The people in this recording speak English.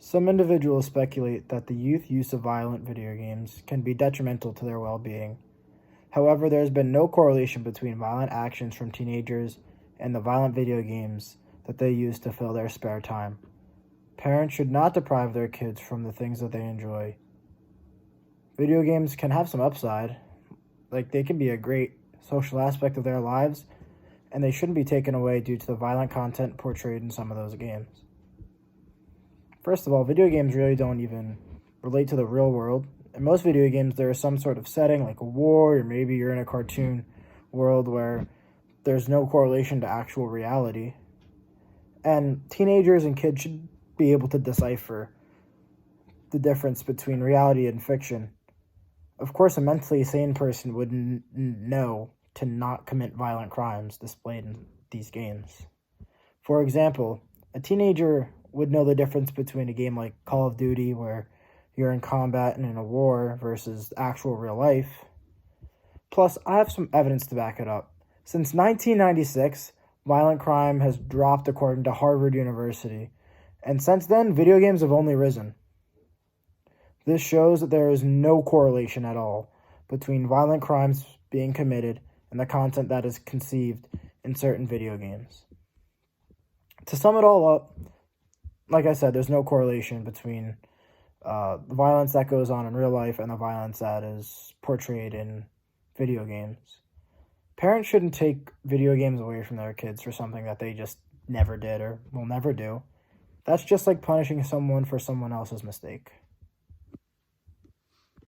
Some individuals speculate that the youth use of violent video games can be detrimental to their well-being. However, there has been no correlation between violent actions from teenagers and the violent video games that they use to fill their spare time. Parents should not deprive their kids from the things that they enjoy. Video games can have some upside, like they can be a great social aspect of their lives, and they shouldn't be taken away due to the violent content portrayed in some of those games. First of all, video games really don't even relate to the real world. In most video games, there is some sort of setting, like a war, or maybe you're in a cartoon world where there's no correlation to actual reality. And teenagers and kids should be able to decipher the difference between reality and fiction. Of course, a mentally sane person would know to not commit violent crimes displayed in these games. For example, a teenager would know the difference between a game like Call of Duty, where you're in combat and in a war, versus actual real life. Plus, I have some evidence to back it up. Since 1996, violent crime has dropped according to Harvard University, and since then, video games have only risen. This shows that there is no correlation at all between violent crimes being committed and the content that is conceived in certain video games. To sum it all up, like I said, there's no correlation between the violence that goes on in real life and the violence that is portrayed in video games. Parents shouldn't take video games away from their kids for something that they just never did or will never do. That's just like punishing someone for someone else's mistake.